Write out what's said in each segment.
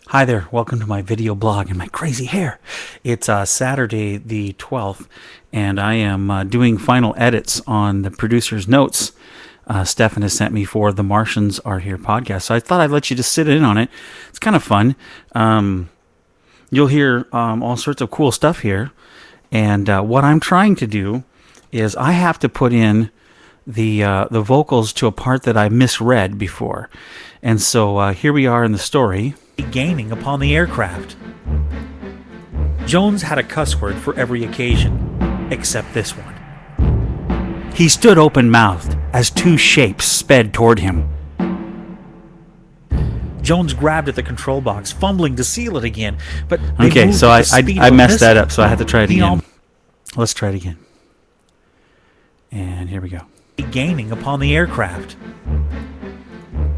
Hi there, welcome to my video blog and my crazy hair. It's Saturday the 12th, and I am doing final edits on the producer's notes Stefan has sent me for the Martians Are Here podcast. So I thought I'd let you just sit in on it. It's kind of fun. You'll hear all sorts of cool stuff here. And what I'm trying to do is I have to put in the vocals to a part that I misread before. And so here we are in the story. Gaining upon the aircraft. Jones had a cuss word for every occasion, except this one. He stood open-mouthed as two shapes sped toward him. Jones grabbed at the control box, fumbling to seal it again, but okay, so I messed that up, so I had to try it again. Let's try it again. And here we go. Gaining upon the aircraft.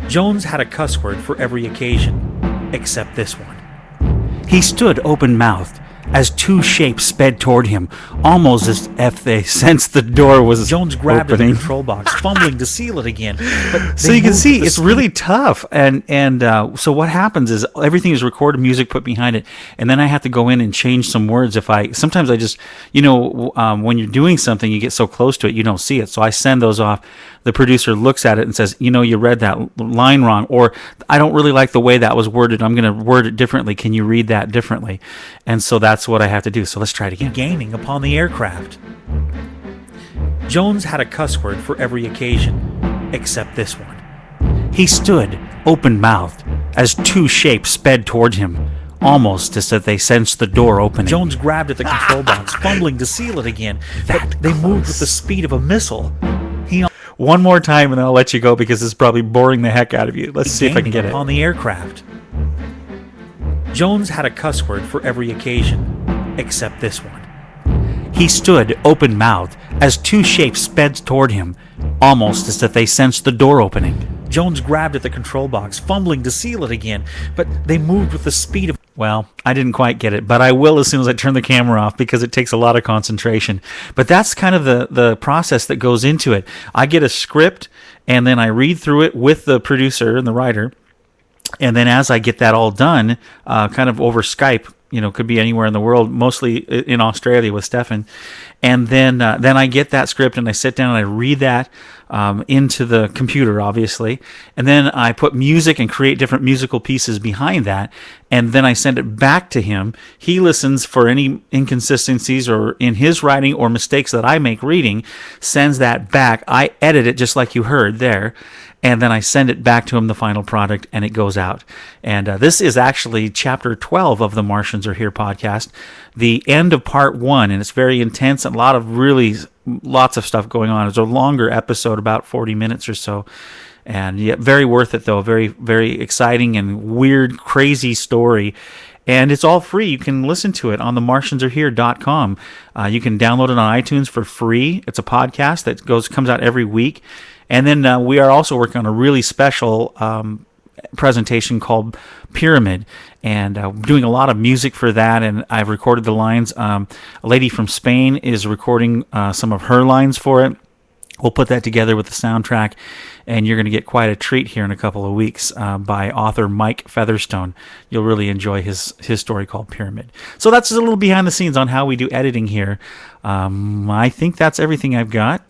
Jones had a cuss word for every occasion, except this one. He stood open-mouthed as two shapes sped toward him, almost as if they sensed the door was Jones grabbed opening. At the control box, fumbling to seal it again. But so you can see it's really tough. And so what happens is everything is recorded, music put behind it, and then I have to go in and change some words. Sometimes I just, when you're doing something, you get so close to it, you don't see it. So I send those off. The producer looks at it and says, you read that line wrong, or I don't really like the way that was worded. I'm going to word it differently. Can you read that differently? And so that's what I have to do. So let's try it again. Gaining upon the aircraft. Jones had a cuss word for every occasion, except this one. He stood open-mouthed as two shapes sped toward him, almost as if they sensed the door opening. Jones grabbed at the control box, fumbling to seal it again, but they moved with the speed of a missile. One more time, and I'll let you go because this is probably boring the heck out of you. Let's see if I can get it. On the aircraft. Jones had a cuss word for every occasion, except this one. He stood open-mouthed as two shapes sped toward him, almost as if they sensed the door opening. Jones grabbed at the control box, fumbling to seal it again, but they moved with the speed of... Well, I didn't quite get it, but I will as soon as I turn the camera off because it takes a lot of concentration. But that's kind of the process that goes into it. I get a script, and then I read through it with the producer and the writer, and then as I get that all done, kind of over Skype, could be anywhere in the world, mostly in Australia with Stefan. And then I get that script and I sit down and I read that into the computer, obviously. And then I put music and create different musical pieces behind that. And then I send it back to him. He listens for any inconsistencies or in his writing or mistakes that I make reading, sends that back. I edit it just like you heard there. And then I send it back to him, the final product, and it goes out. And this is actually chapter 12 of the Martians Are Here podcast, the end of part 1, and it's very intense and lots of stuff going on. It's a longer episode, about 40 minutes or so. And yeah, very worth it, though. Very, very exciting and weird, crazy story. And it's all free. You can listen to it on the martiansarhere.com. You can download it on iTunes for free. It's a podcast that comes out every week. And then we are also working on a really special presentation called Pyramid, and doing a lot of music for that, and I've recorded the lines. A lady from Spain is recording some of her lines for it. We'll put that together with the soundtrack, and you're going to get quite a treat here in a couple of weeks by author Mike Featherstone. You'll really enjoy his story called Pyramid. So that's a little behind the scenes on how we do editing here. I think that's everything I've got.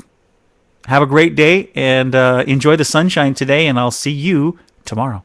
Have a great day and enjoy the sunshine today, and I'll see you tomorrow.